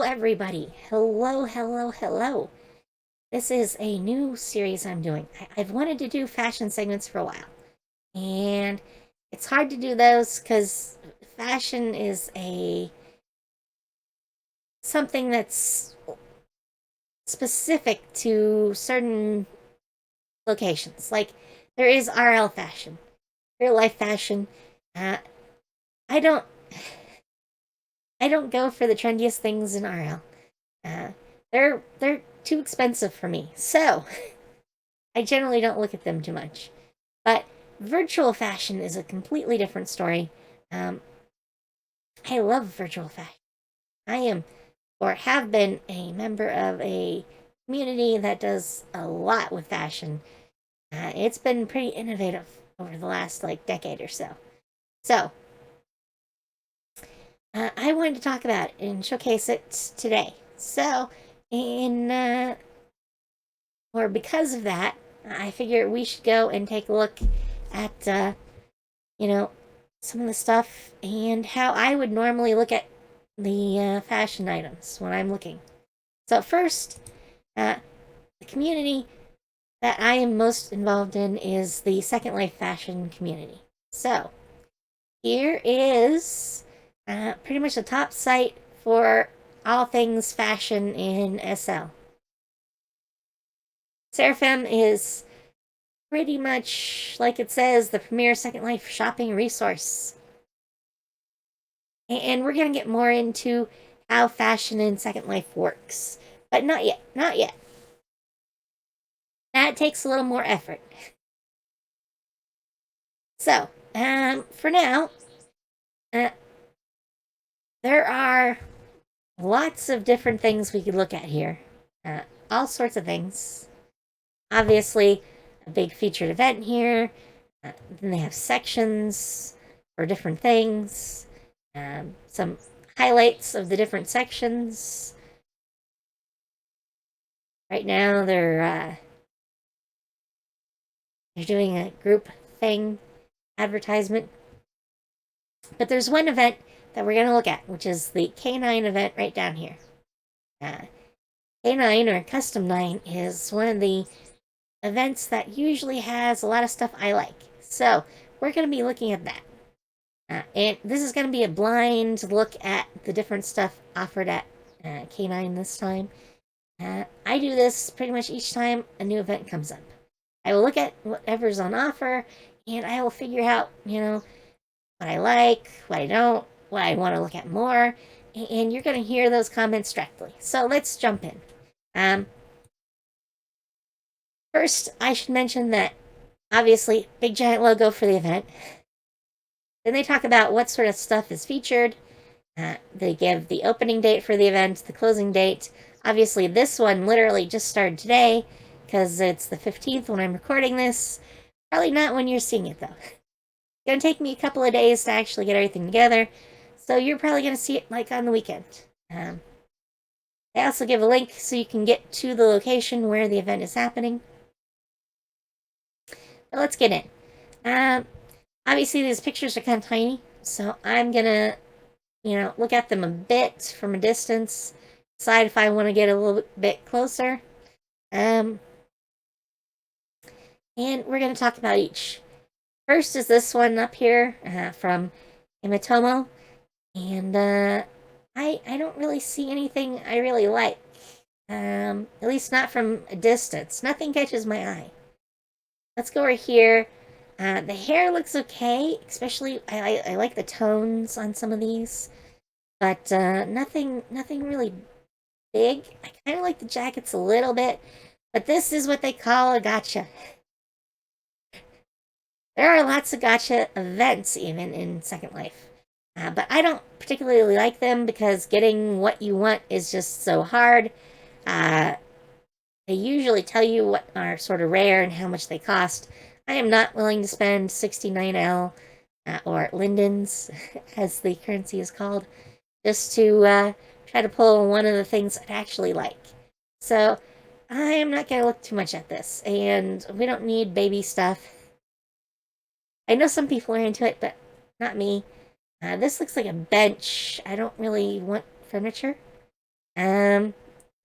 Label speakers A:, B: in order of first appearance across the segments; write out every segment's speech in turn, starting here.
A: everybody. Hello, hello, hello. This is a new series I'm doing. I've wanted to do fashion segments for a while, and it's hard to do those because fashion is a something that's specific to certain locations. Like there is RL fashion, real life fashion. Uh, I don't, I don't go for the trendiest things in RL. Uh, they're too expensive for me. So I generally don't look at them too much. But virtual fashion is a completely different story. Um, I love virtual fashion. I am, or have been, a member of a community that does a lot with fashion. It's been pretty innovative over the last decade or so. So, I wanted to talk about it and showcase it today. So, in or because of that, I figure we should go and take a look at you know, some of the stuff and how I would normally look at the fashion items when I'm looking. So, first, the community that I am most involved in is the Second Life fashion community. So, here is pretty much the top site for all things fashion in SL. Seraphim is pretty much, like it says, the premier Second Life shopping resource. And we're going to get more into how fashion in Second Life works. But not yet. Not yet. That takes a little more effort. So, for now, uh, there are lots of different things we could look at here. Uh, all sorts of things. Obviously, a big featured event here. Then they have sections for different things. Some highlights of the different sections. Right now, they're doing a group thing advertisement. But there's one event that we're going to look at, which is the K9 event right down here. Uh, K9 or Kustom 9 is one of the events that usually has a lot of stuff I like. So we're going to be looking at that. And this is going to be a blind look at the different stuff offered at K9 this time. I do this pretty much each time a new event comes up. I will look at whatever's on offer and I will figure out, what I like, what I don't, what I want to look at more. And you're going to hear those comments directly. So let's jump in. First, I should mention that obviously, big giant logo for the event. Then they talk about what sort of stuff is featured. They give the opening date for the event, the closing date. Obviously, this one literally just started today because it's the 15th when I'm recording this. Probably not when you're seeing it, though. It's going to take me a couple of days to actually get everything together. So you're probably going to see it on the weekend. They also give a link so you can get to the location where the event is happening. But let's get in. Obviously, these pictures are kind of tiny, so I'm gonna, look at them a bit from a distance, decide if I want to get a little bit closer. And we're gonna talk about each. First is this one up here from Imitomo, and I don't really see anything I really like. At least not from a distance. Nothing catches my eye. Let's go over here. The hair looks okay, especially I like the tones on some of these, but nothing really big. I kind of like the jackets a little bit, but this is what they call a gotcha. There are lots of gotcha events even in Second Life, but I don't particularly like them because getting what you want is just so hard. They usually tell you what are sort of rare and how much they cost. I am not willing to spend 69L or Lindens, as the currency is called, just to try to pull one of the things I'd actually like. So I am not going to look too much at this, and we don't need baby stuff. I know some people are into it, but not me. This looks like a bench. I don't really want furniture. Um,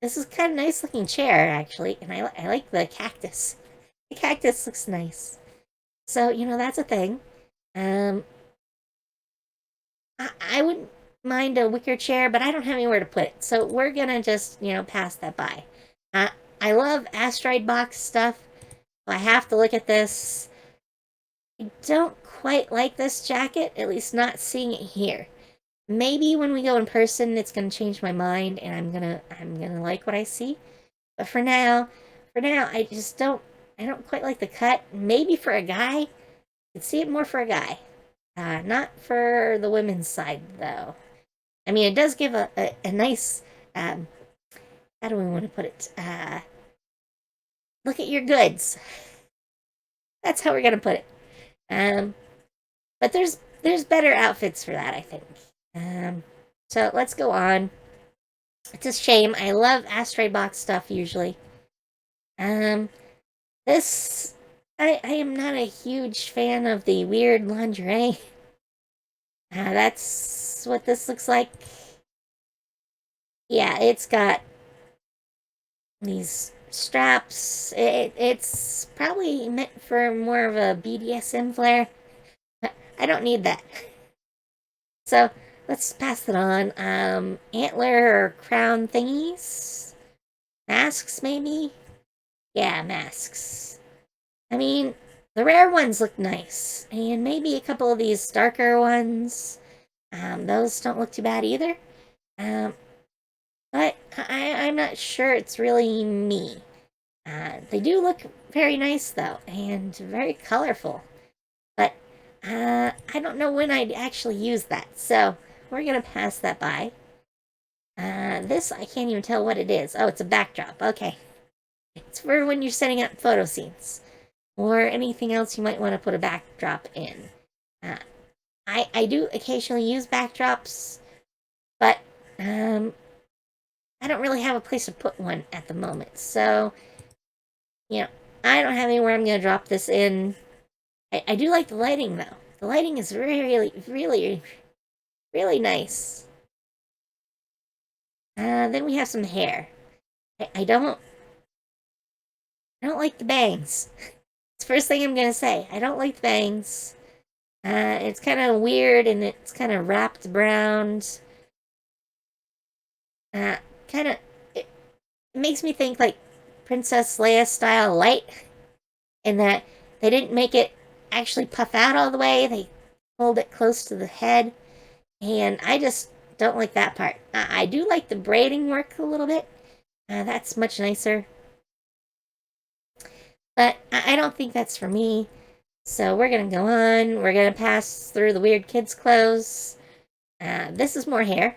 A: this is kind of nice looking chair, actually, and I like the cactus. The cactus looks nice. So, that's a thing. Um, I wouldn't mind a wicker chair, but I don't have anywhere to put it. So we're gonna just, pass that by. Uh, I love asteroid box stuff. I have to look at this. I don't quite like this jacket, at least not seeing it here. Maybe when we go in person, it's gonna change my mind, and I'm gonna like what I see. But for now, I don't quite like the cut. Maybe for a guy, I could see it more for a guy. Not for the women's side, though. I mean, it does give a nice, um, how do we want to put it? Look at your goods. That's how we're gonna put it. Um, but there's better outfits for that, I think. Um, so let's go on. It's a shame. I love asteroid box stuff usually. Um, this I am not a huge fan of the weird lingerie. That's what this looks like. Yeah, it's got these straps. It's probably meant for more of a BDSM flair. I don't need that. So let's pass it on. Antler or crown thingies? Masks, maybe? Yeah, masks. I mean, the rare ones look nice. And maybe a couple of these darker ones. Those don't look too bad either. Um, but I'm not sure it's really me. They do look very nice though, and very colorful. But I don't know when I'd actually use that, so we're gonna pass that by. This I can't even tell what it is. Oh, it's a backdrop. Okay, it's for when you're setting up photo scenes or anything else you might want to put a backdrop in. Uh, I do occasionally use backdrops, but I don't really have a place to put one at the moment. So, you know, I don't have anywhere I'm going to drop this in. I do like the lighting, though. The lighting is really, really, really nice. Then we have some hair. I don't like the bangs. It's the first thing I'm going to say. I don't like the bangs. It's kind of weird, and it's kind of wrapped around. Uh, kind of, it makes me think like Princess Leia style light, in that they didn't make it actually puff out all the way. They hold it close to the head, and I just don't like that part. I do like the braiding work a little bit. That's much nicer, but I don't think that's for me. So we're gonna go on. We're gonna pass through the weird kids' clothes. This is more hair.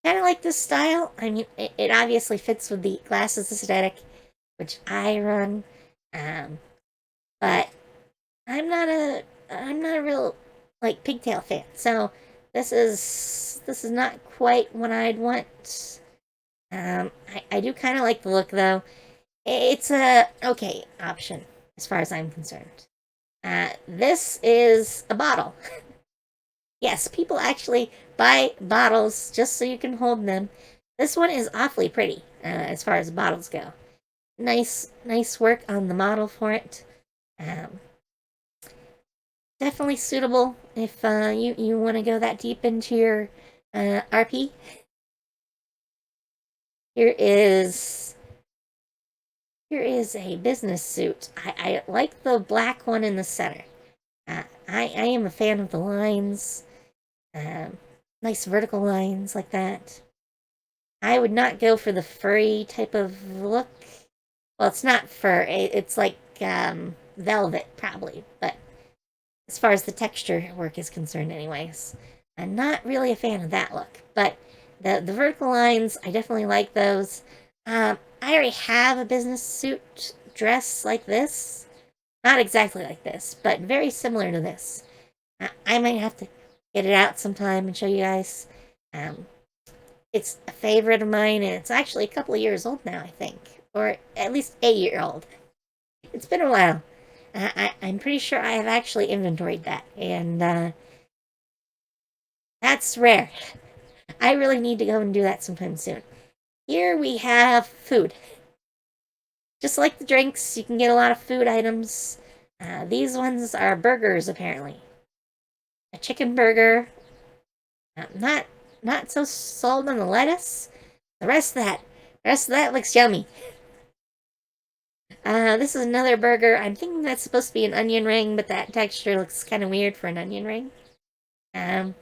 A: Kind of like this style. I mean, it obviously fits with the glasses aesthetic, which I run. Um, but I'm not a real like pigtail fan. So this is not quite what I'd want. I do kind of like the look though. It's a okay option as far as I'm concerned. This is a bottle. Yes, people actually buy bottles just so you can hold them. This one is awfully pretty as far as bottles go. Nice work on the model for it. Um, Definitely suitable if you want to go that deep into your RP. Here is here is a business suit. I like the black one in the center. I am a fan of the lines, um, nice vertical lines like that. I would not go for the furry type of look. Well, it's not fur. It's like velvet, probably. But as far as the texture work is concerned, anyways, I'm not really a fan of that look. But the vertical lines, I definitely like those. I already have a business suit dress like this. Not exactly like this, but very similar to this. I might have to get it out sometime and show you guys. Um, it's a favorite of mine, and it's actually a couple of years old now, I think. Or at least a year old. It's been a while. I'm pretty sure I have actually inventoried that, and that's rare. I really need to go and do that sometime soon. Here we have food. Just like the drinks, you can get a lot of food items. These ones are burgers, apparently. A chicken burger. Not so sold on the lettuce. The rest of that looks yummy. This is another burger. I'm thinking that's supposed to be an onion ring, but that texture looks kind of weird for an onion ring. Um,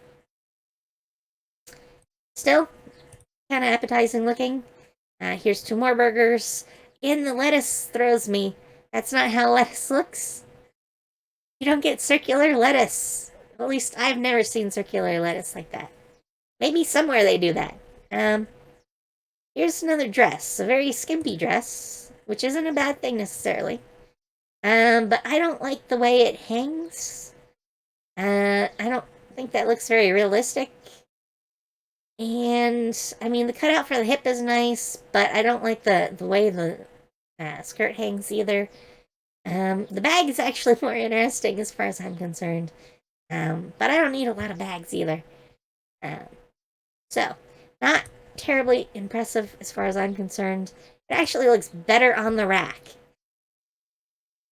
A: Still kind of appetizing looking. Here's two more burgers. And the lettuce throws me. That's not how lettuce looks. You don't get circular lettuce. At least I've never seen circular lettuce like that. Maybe somewhere they do that. Um, Here's another dress. A very skimpy dress, which isn't a bad thing necessarily. But I don't like the way it hangs. I don't think that looks very realistic. And I mean, the cutout for the hip is nice, but I don't like the way the skirt hangs either. The bag is actually more interesting as far as I'm concerned. But I don't need a lot of bags either. Um, so, not terribly impressive as far as I'm concerned. It actually looks better on the rack.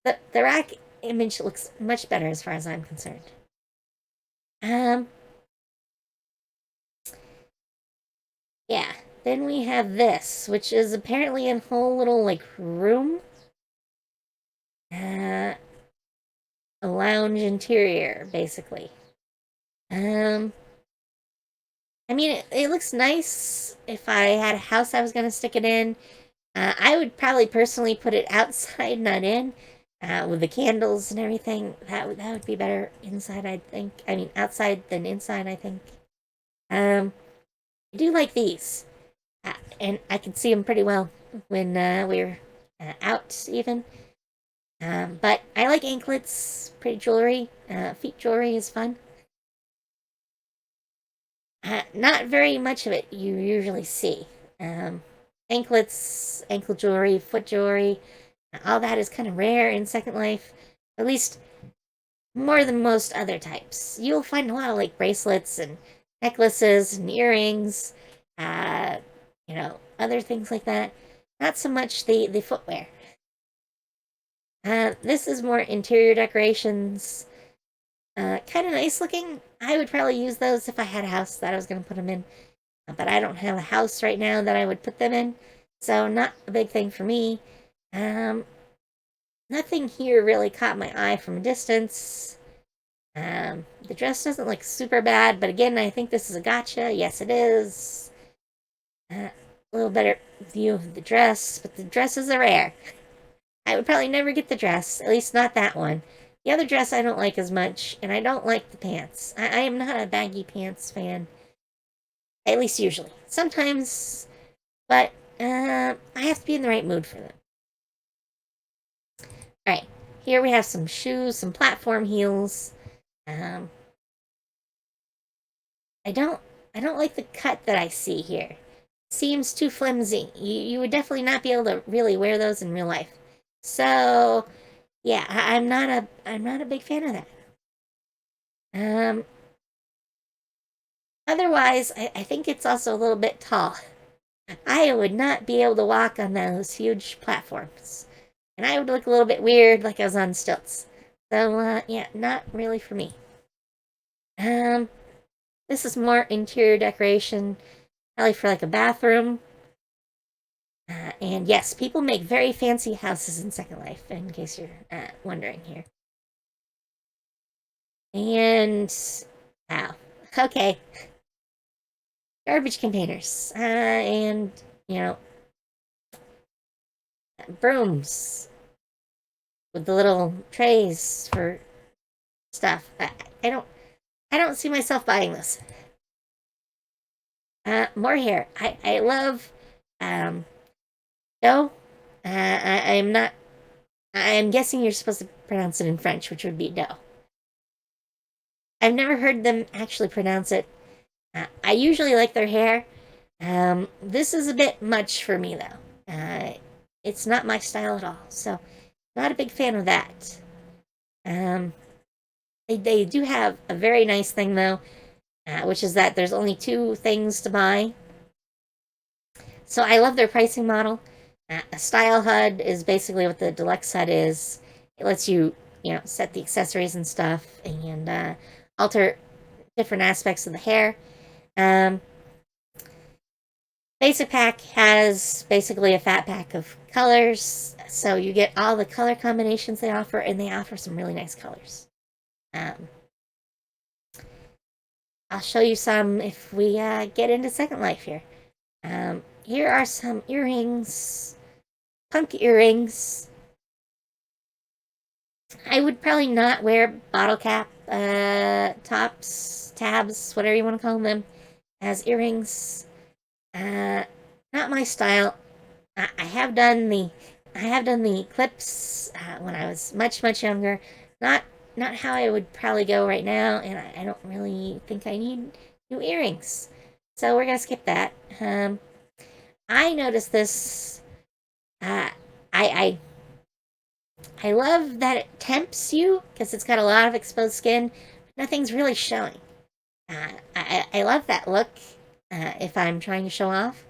A: The rack image looks much better as far as I'm concerned. Yeah. Then we have this, which is apparently a whole little like room. A lounge interior, basically. Um, I mean, it looks nice. If I had a house I was gonna stick it in, I would probably personally put it outside, not in, with the candles and everything. That would be better inside, I think. I mean, outside than inside, I think. I do like these, and I can see them pretty well when we're out, even. But I like anklets, pretty jewelry. Feet jewelry is fun. Not very much of it you usually see. Um, Anklets, ankle jewelry, foot jewelry, all that is kind of rare in Second Life. At least more than most other types. You'll find a lot of like bracelets and necklaces and earrings, uh, other things like that. Not so much the footwear. This is more interior decorations. Kind of nice looking. I would probably use those if I had a house that I was going to put them in. But I don't have a house right now that I would put them in. So not a big thing for me. Um, Nothing here really caught my eye from a distance. The dress doesn't look super bad, but again, I think this is a gotcha. Yes, it is. A little better view of the dress, but the dresses are rare. I would probably never get the dress, at least not that one. The other dress I don't like as much, and I don't like the pants. I am not a baggy pants fan, at least usually. Sometimes, but I have to be in the right mood for them. Alright, here we have some shoes, some platform heels. Um, I don't like the cut that I see here. Seems too flimsy. You would definitely not be able to really wear those in real life. So yeah, I'm not a big fan of that. Um, Otherwise, I think it's also a little bit tall. I would not be able to walk on those huge platforms, and I would look a little bit weird, like I was on stilts. So yeah, not really for me. Um, this is more interior decoration, probably for like a bathroom. And yes, people make very fancy houses in Second Life, in case you're wondering here. And wow, okay, garbage containers, and you know, brooms with the little trays for stuff. I don't, I don't see myself buying this. More hair. I love dough. I'm not. I'm guessing you're supposed to pronounce it in French, which would be dough. I've never heard them actually pronounce it. I usually like their hair. This is a bit much for me, though. It's not my style at all, so not a big fan of that. Um, they do have a very nice thing, though. which is that there's only 2 things to buy. So I love their pricing model. A style HUD is basically what the deluxe HUD is. It lets you, set the accessories and stuff and alter different aspects of the hair. Um, Basic pack has basically a fat pack of colors, so you get all the color combinations they offer, and they offer some really nice colors. Um, I'll show you some if we get into Second Life here. Here are some earrings, punk earrings. I would probably not wear bottle cap tops, tabs, whatever you want to call them, as earrings. Not my style. I have done the clips when I was much younger. Not not how I would probably go right now, and I don't really think I need new earrings. So we're gonna skip that. I noticed this. I I love that it tempts you because it's got a lot of exposed skin. But nothing's really showing. I love that look. If I'm trying to show off,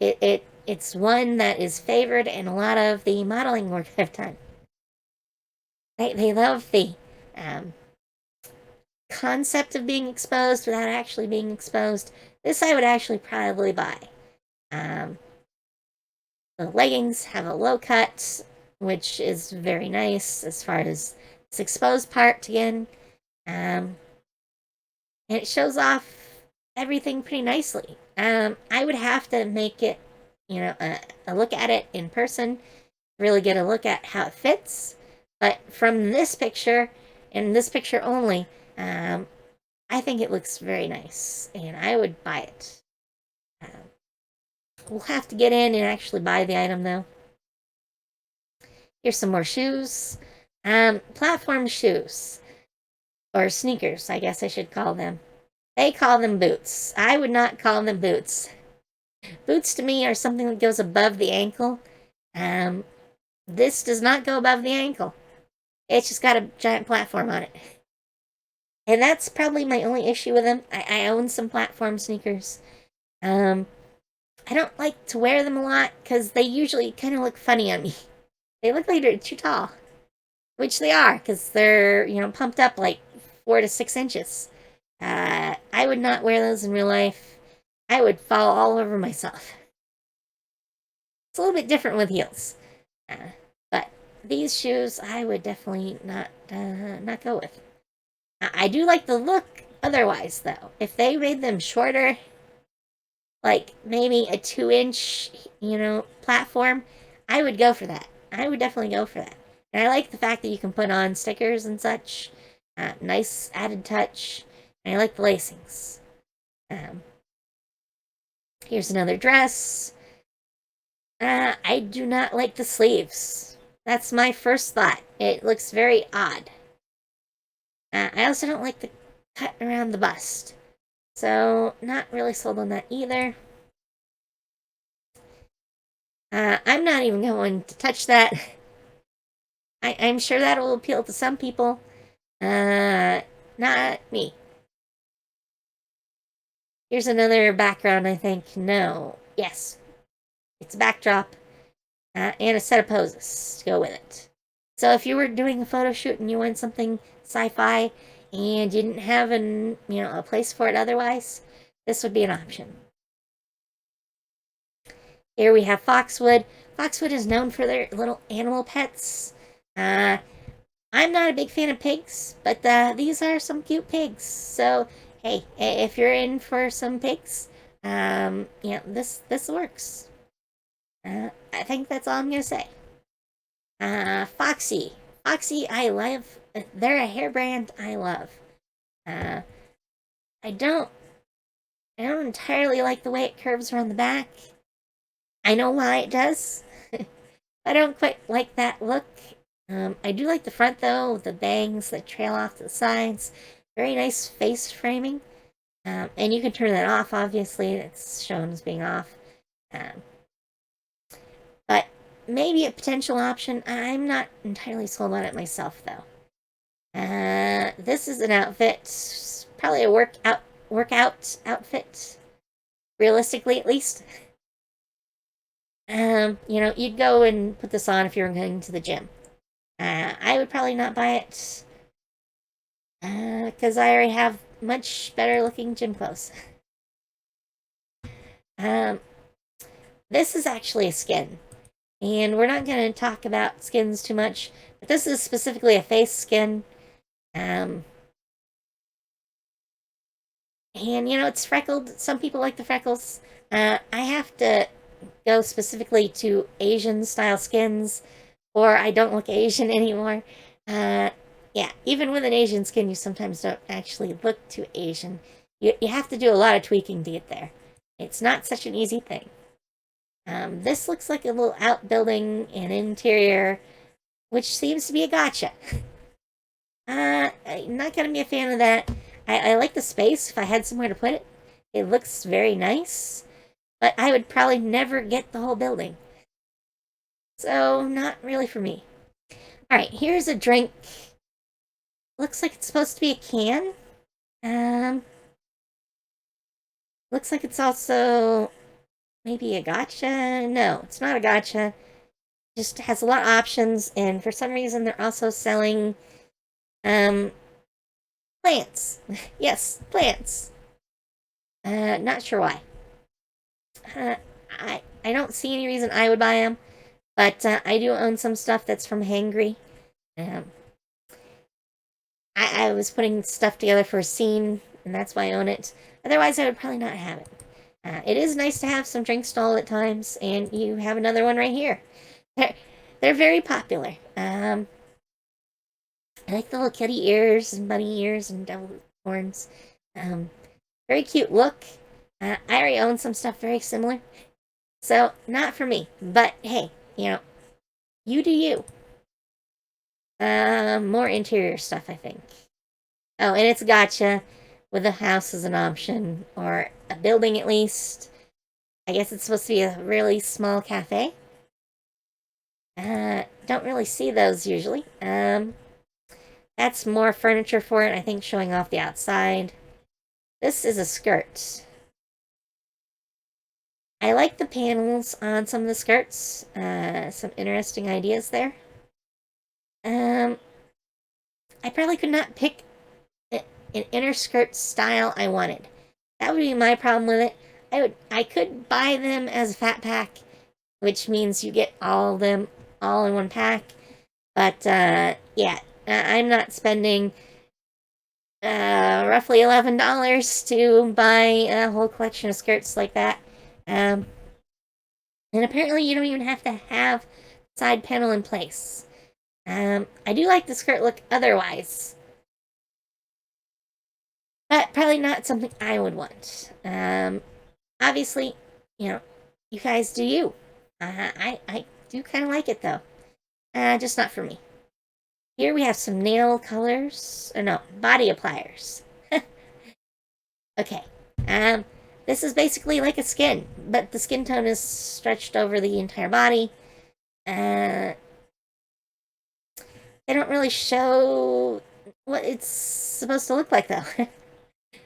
A: it's one that is favored in a lot of the modeling work I've done. They love the um, concept of being exposed without actually being exposed. This I would actually probably buy. Um, the leggings have a low cut, which is very nice as far as this exposed part again. And it shows off everything pretty nicely. I would have to make it, a look at it in person, really get a look at how it fits. But from this picture, and this picture only, I think it looks very nice, and I would buy it. We'll have to get in and actually buy the item, though. Here's some more shoes. Platform shoes. Or sneakers, I guess I should call them. They call them boots. I would not call them boots. Boots to me are something that goes above the ankle. This does not go above the ankle. It's just got a giant platform on it. And that's probably my only issue with them. I own some platform sneakers. I don't like to wear them a lot because they usually kind of look funny on me. They look like they're too tall, which they are because they're, pumped up like 4 to 6 inches. I would not wear those in real life. I would fall all over myself. It's a little bit different with heels. But these shoes, I would definitely not go with. I do like the look otherwise, though. If they made them shorter, like maybe a 2-inch, platform, I would go for that. I would definitely go for that. And I like the fact that you can put on stickers and such. Nice added touch. And I like the lacings. Here's another dress. I do not like the sleeves. That's my first thought. It looks very odd. I also don't like the cut around the bust. So, not really sold on that either. I'm not even going to touch that. I'm sure that will appeal to some people. Not me. Here's another background, I think. No. Yes. It's a backdrop. And a set of poses to go with it. So if you were doing a photo shoot and you wanted something sci-fi and you didn't have a place for it otherwise, this would be an option. Here we have Foxwood. Foxwood is known for their little animal pets. I'm not a big fan of pigs, but these are some cute pigs. So hey, if you're in for some pigs, this works. I think that's all I'm gonna say. Foxy. Foxy, I love. They're a hair brand I love. I don't entirely like the way it curves around the back. I know why it does. I don't quite like that look. I do like the front though, with the bangs that trail off to the sides. Very nice face framing. And you can turn that off, obviously. It's shown as being off. But maybe a potential option. I'm not entirely sold on it myself, though. This is an outfit probably a workout outfit, realistically at least. You'd go and put this on if you were going to the gym. I would probably not buy it because I already have much better looking gym clothes. Um, this is actually a skin, and we're not going to talk about skins too much, but this is specifically a face skin. And it's freckled. Some people like the freckles. I have to go specifically to Asian style skins, or I don't look Asian anymore. Yeah, even with an Asian skin, you sometimes don't actually look too Asian. You have to do a lot of tweaking to get there. It's not such an easy thing. This looks like a little outbuilding and interior, which seems to be a gotcha. I'm not gonna be a fan of that. I like the space if I had somewhere to put it. It looks very nice, but I would probably never get the whole building. So, not really for me. Alright, here's a drink. Looks like it's supposed to be a can. Looks like it's also maybe a gotcha. No, it's not a gotcha. Just has a lot of options, and for some reason they're also selling plants. Yes, plants. Not sure why. I don't see any reason I would buy them, but I do own some stuff that's from Hangry. Um, I was putting stuff together for a scene, and that's why I own it. Otherwise, I would probably not have it. It is nice to have some drink stall at times, and you have another one right here. They're very popular. I like the little kitty ears and bunny ears and devil horns. Very cute look. I already own some stuff very similar. So, not for me. But, hey, you do you. More interior stuff, I think. Oh, and it's gotcha with a house as an option, or a building at least. I guess it's supposed to be a really small cafe. Don't really see those usually. That's more furniture for it, I think, showing off the outside. This is a skirt. I like the panels on some of the skirts. Some interesting ideas there. I probably could not pick an inner skirt style I wanted. That would be my problem with it. I could buy them as a fat pack, which means you get all of them all in one pack. But yeah, I'm not spending roughly $11 to buy a whole collection of skirts like that. And apparently you don't even have to have side panel in place. I do like the skirt look otherwise, but probably not something I would want. Obviously, you guys do you. I do kind of like it though. Just not for me. Here we have some nail colors. Or no, body appliers. Okay. This is basically like a skin, but the skin tone is stretched over the entire body. They don't really show what it's supposed to look like, though.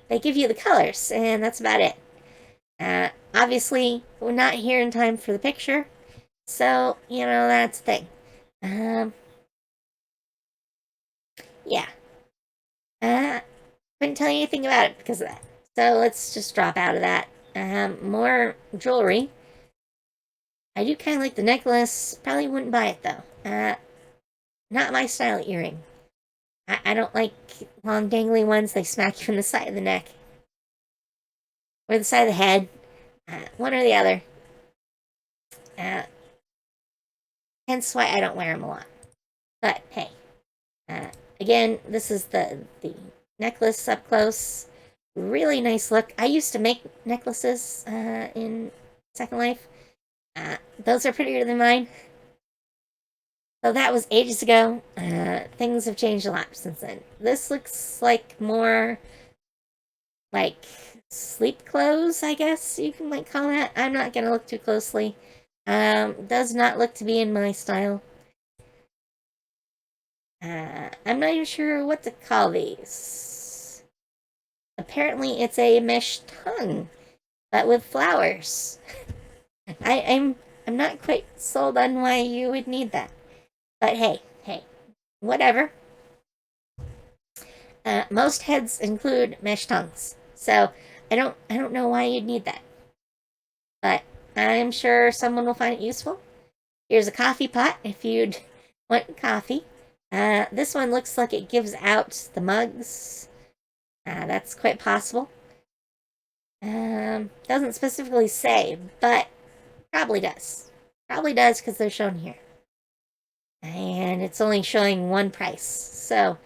A: They give you the colors, and that's about it. Obviously, we're not here in time for the picture, so, that's the thing. Yeah. Couldn't tell you anything about it because of that. So let's just drop out of that. More jewelry. I do kind of like the necklace. Probably wouldn't buy it, though. Not my style earring. I don't like long dangly ones. They smack you in the side of the neck. Or the side of the head. One or the other. Hence why I don't wear them a lot. But, hey. Again, this is the necklace up close. Really nice look. I used to make necklaces in Second Life. Those are prettier than mine. So that was ages ago. Things have changed a lot since then. This looks like more like sleep clothes, I guess you can call that. I'm not gonna look too closely. Does not look to be in my style. I'm not even sure what to call these. apparently it's a mesh tongue, but with flowers. I'm not quite sold on why you would need that. But hey, whatever. Most heads include mesh tongues, so I don't know why you'd need that. But I'm sure someone will find it useful. Here's a coffee pot if you'd want coffee. This one looks like it gives out the mugs. That's quite possible. Doesn't specifically say, but probably does. Probably does because they're shown here. And it's only showing one price. So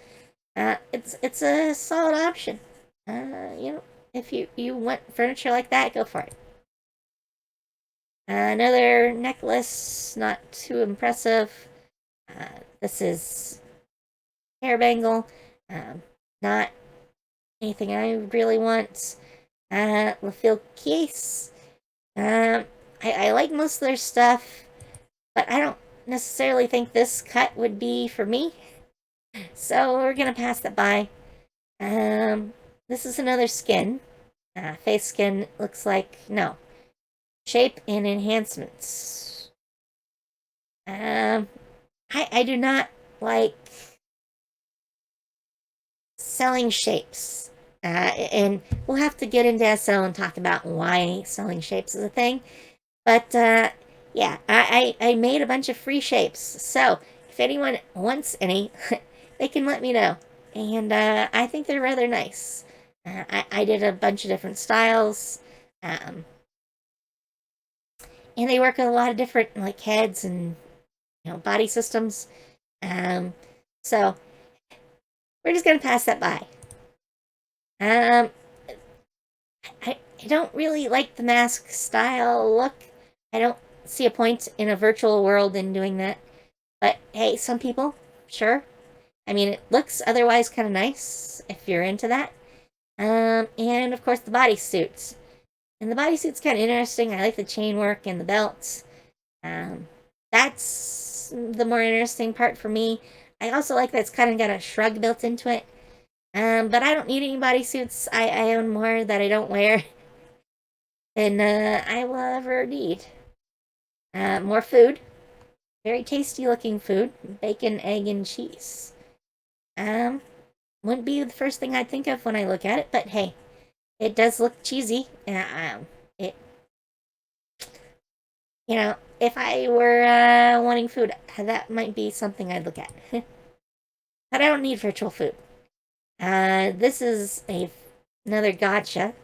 A: it's a solid option. If you want furniture like that, go for it. Another necklace, not too impressive. This is hair bangle. Not anything I really want. LaFille case. I like most of their stuff, but I don't necessarily think this cut would be for me. So we're gonna pass that by. This is another skin. Face skin looks like no. Shape and enhancements. I do not like selling shapes. And we'll have to get into SL and talk about why selling shapes is a thing. But yeah, I made a bunch of free shapes. So if anyone wants any, they can let me know. And I think they're rather nice. I did a bunch of different styles. And they work with a lot of different like heads and body systems. So we're just gonna pass that by. I don't really like the mask style look. I don't see a point in a virtual world in doing that. But hey, some people, sure. I mean, it looks otherwise kind of nice if you're into that. And of course the bodysuits. And the bodysuit's kind of interesting. I like the chain work and the belts. That's the more interesting part for me. I also like that it's kind of got a shrug built into it. But I don't need any bodysuits. I own more that I don't wear than I will ever need. More food. Very tasty looking food. Bacon, egg, and cheese. Wouldn't be the first thing I'd think of when I look at it, but hey, it does look cheesy. It, if I were wanting food, that might be something I'd look at. But I don't need virtual food. This is another gotcha.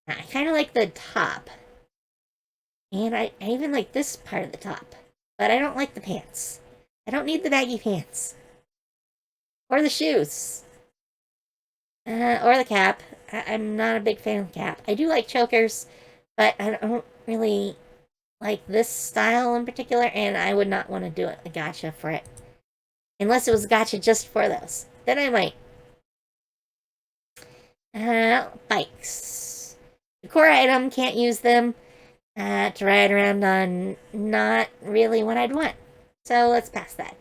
A: I kind of like the top. And I even like this part of the top. But I don't like the pants. I don't need the baggy pants. Or the shoes. Or the cap. I'm not a big fan of the cap. I do like chokers, but I don't really like this style in particular, and I would not want to do a gotcha for it. Unless it was a gotcha just for those. Then I might. Bikes. The core item, can't use them to ride around on. Not really what I'd want. So let's pass that.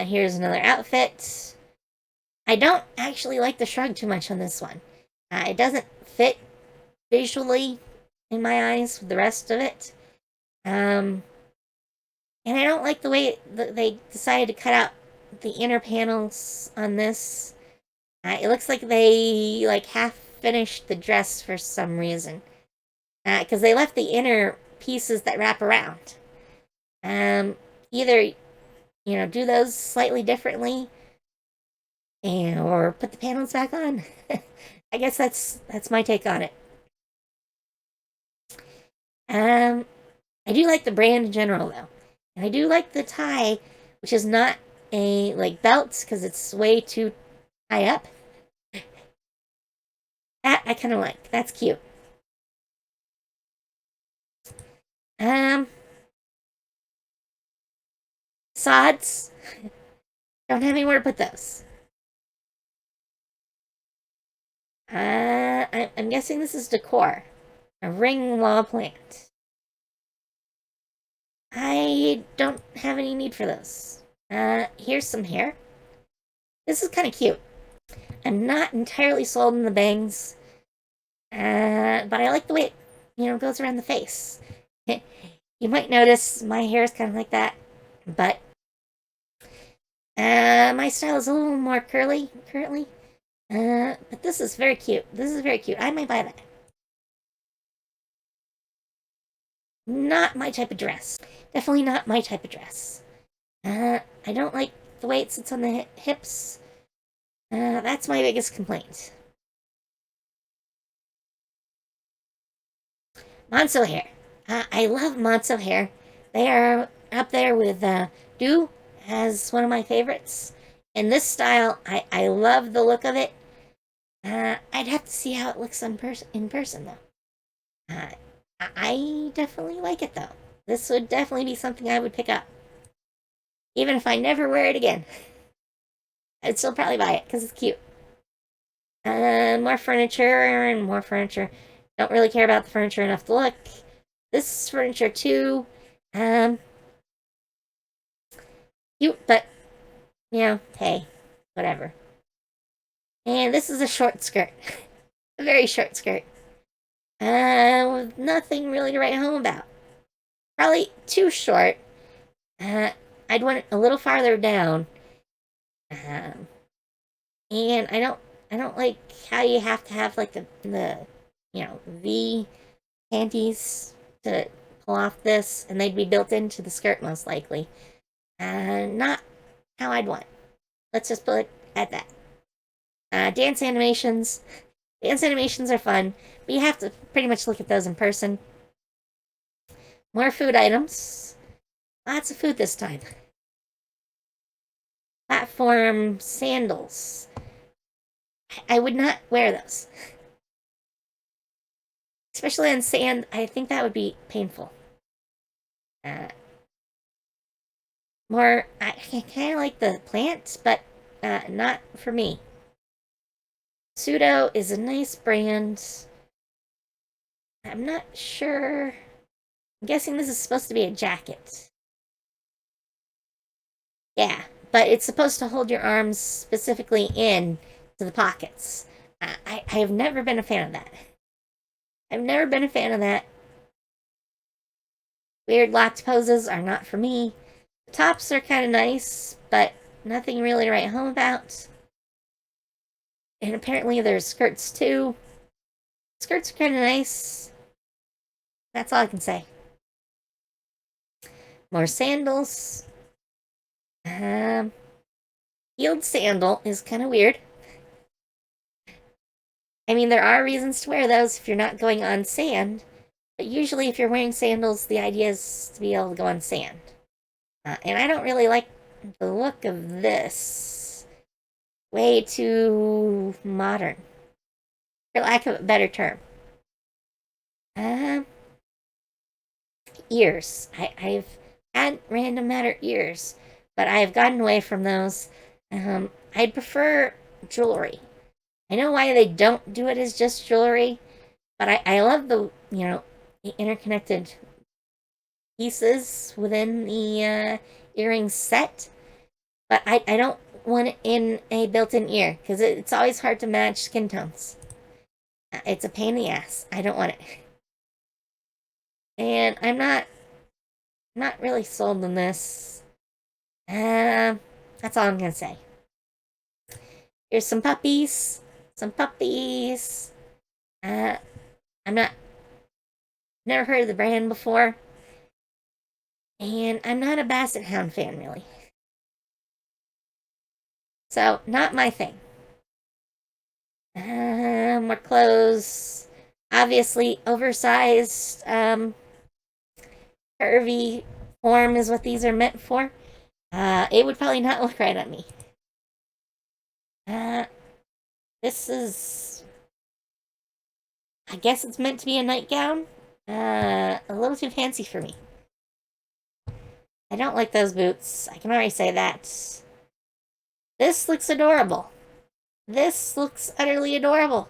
A: Here's another outfit. I don't actually like the shrug too much on this one. It doesn't fit visually in my eyes with the rest of it. And I don't like the way they decided to cut out the inner panels on this. It looks like they half finished the dress for some reason. Because they left the inner pieces that wrap around. Either, do those slightly differently or put the panels back on. I guess that's my take on it. I do like the brand in general though. And I do like the tie, which is not a belt because it's way too high up. That I kind of like. That's cute. Sods. Don't have anywhere to put those. I'm guessing this is decor. A ring wall plant. I don't have any need for those. Here's some hair. This is kind of cute. I'm not entirely sold on the bangs, but I like the way it, goes around the face. You might notice my hair is kind of like that, but my style is a little more curly currently. But this is very cute. This is very cute. I might buy that. Not my type of dress. Definitely not my type of dress. I don't like the way it sits on the hips. That's my biggest complaint. Monsoon Hair. I love Monsoon Hair. They are up there with Do as one of my favorites. In this style, I love the look of it. I'd have to see how it looks in person though. I definitely like it though. This would definitely be something I would pick up. Even if I never wear it again. I'd still probably buy it because it's cute. More furniture and more furniture. Don't really care about the furniture enough to look. This furniture too. Cute, but, hey, whatever. And this is a short skirt. A very short skirt. With nothing really to write home about. Probably too short. I'd want it a little farther down. And I don't like how you have to have like the V panties to pull off this, and they'd be built into the skirt most likely. Not how I'd want. Let's just put it at that. Dance animations. Dance animations are fun, but you have to pretty much look at those in person. More food items. Lots of food this time. Platform sandals. I would not wear those. Especially on sand, I think that would be painful. I kind of like the plant, but not for me. Pseudo is a nice brand. I'm not sure. I'm guessing this is supposed to be a jacket. Yeah, but it's supposed to hold your arms specifically in to the pockets. I have never been a fan of that. I've never been a fan of that. Weird locked poses are not for me. The tops are kind of nice, but nothing really to write home about. And apparently there's skirts too. Skirts are kind of nice. That's all I can say. More sandals. Heeled sandal is kind of weird. I mean, there are reasons to wear those if you're not going on sand. But usually if you're wearing sandals, the idea is to be able to go on sand. And I don't really like the look of this. Way too modern. For lack of a better term. Ears. I've had random matter ears, but I have gotten away from those. I'd prefer jewelry. I know why they don't do it as just jewelry, but I love the the interconnected pieces within the earring set. But I don't want it in a built-in ear because it's always hard to match skin tones. It's a pain in the ass. I don't want it. And I'm not really sold on this. That's all I'm gonna say. Here's some puppies. Some puppies. I'm not. Never heard of the brand before. And I'm not a Basset Hound fan, really. So, not my thing. More clothes. Obviously, oversized, curvy form is what these are meant for. It would probably not look right on me. This is... I guess it's meant to be a nightgown. A little too fancy for me. I don't like those boots. I can already say that. This looks adorable. This looks utterly adorable.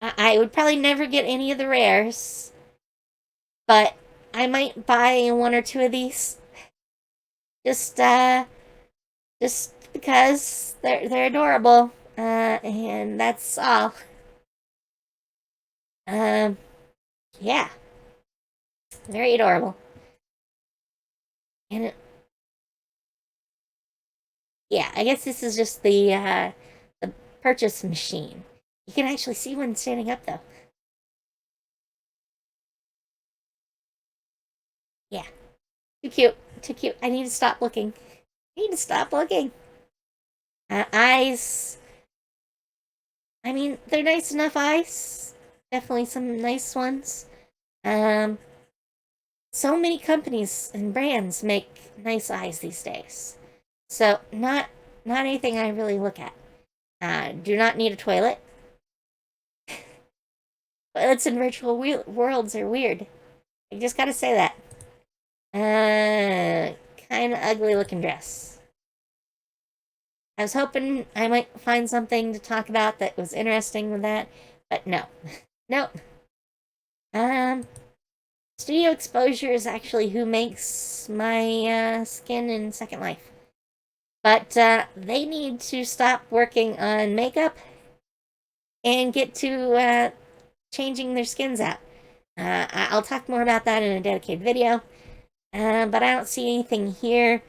A: I would probably never get any of the rares, but I might buy one or two of these. Just, just because they're adorable, and that's all. Um, yeah, very adorable. And yeah, I guess this is just the purchase machine. You can actually see one standing up though. Yeah, too cute, too cute. I need to stop looking. I need to stop looking. Eyes. I mean, they're nice enough eyes. Definitely some nice ones. Um, so many companies and brands make nice eyes these days. So not anything I really look at. Do not need a toilet. Toilets in virtual worlds are weird. I just gotta say that. Kind of ugly looking dress. I was hoping I might find something to talk about that was interesting with that, but no. Nope. Um, Studio Exposure is actually who makes my skin in Second Life. But they need to stop working on makeup and get to changing their skins out. I'll talk more about that in a dedicated video. But I don't see anything here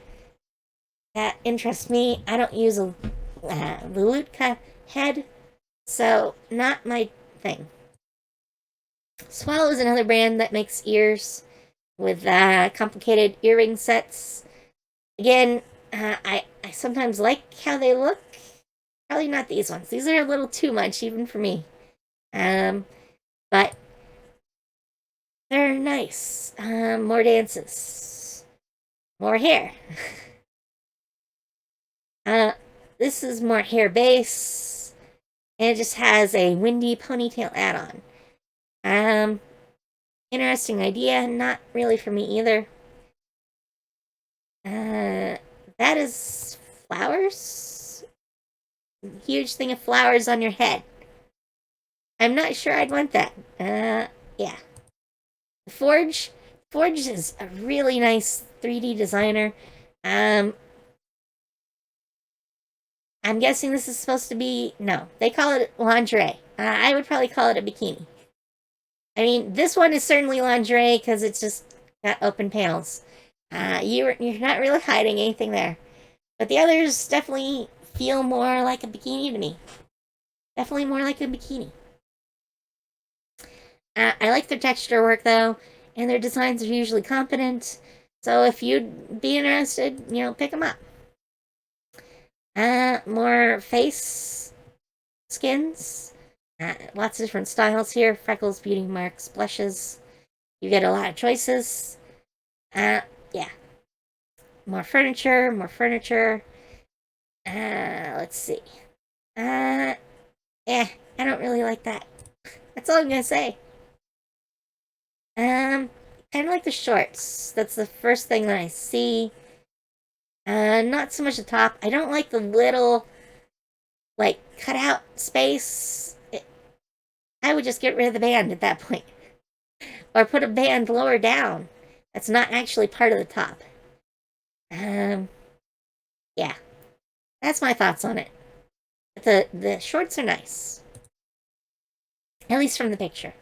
A: that interests me. I don't use a Lulutka head, so not my thing. Swallow is another brand that makes ears with complicated earring sets. Again, I sometimes like how they look. Probably not these ones. These are a little too much even for me. But they're nice. More dances, more hair. uh, this is more hair base, and it just has a windy ponytail add-on. Um, Interesting idea. Not really for me either. That is flowers. Huge thing of flowers on your head. I'm not sure I'd want that. Yeah. Forge. Forge is a really nice 3D designer. Um, I'm guessing this is supposed to be no. They call it lingerie. I would probably call it a bikini. I mean, this one is certainly lingerie because it's just got open panels. You're not really hiding anything there, but the others definitely feel more like a bikini to me. Definitely more like a bikini. I like their texture work though, and their designs are usually competent. So if you'd be interested, pick them up. More face skins. Lots of different styles here: freckles, beauty marks, blushes. You get a lot of choices. Yeah. More furniture, more furniture. Let's see. Uh, I don't really like that. That's all I'm gonna say. Um, kind of like the shorts. That's the first thing that I see. Not so much the top. I don't like the little, like, cutout space. I would just get rid of the band at that point. Or put a band lower down. That's not actually part of the top. Yeah. That's my thoughts on it. But the shorts are nice. At least from the picture.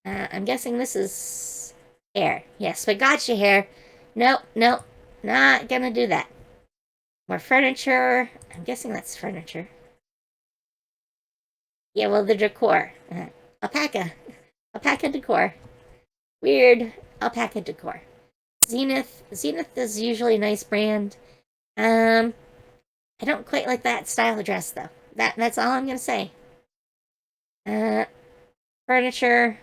A: I'm guessing this is hair. Yes, but gotcha hair. Nope, nope. Not gonna do that. More furniture. I'm guessing that's furniture. Yeah, well, the decor. Alpaca. Alpaca decor. Weird alpaca decor. Zenith. Zenith is usually a nice brand. I don't quite like that style of dress though. That's all I'm gonna say. Uh, Furniture.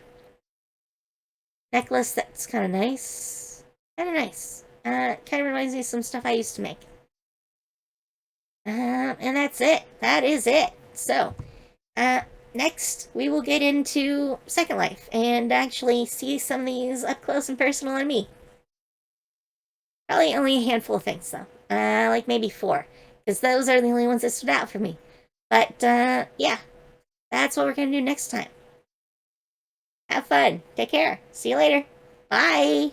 A: Necklace that's kind of nice. Kind of nice. Kind of reminds me of some stuff I used to make. And that's it. That is it. So, uh, next we will get into Second Life and actually see some of these up close and personal on me. Probably only a handful of things though. Like maybe 4, because those are the only ones that stood out for me. But yeah, that's what we're gonna do next time. Have fun. Take care. See you later. Bye.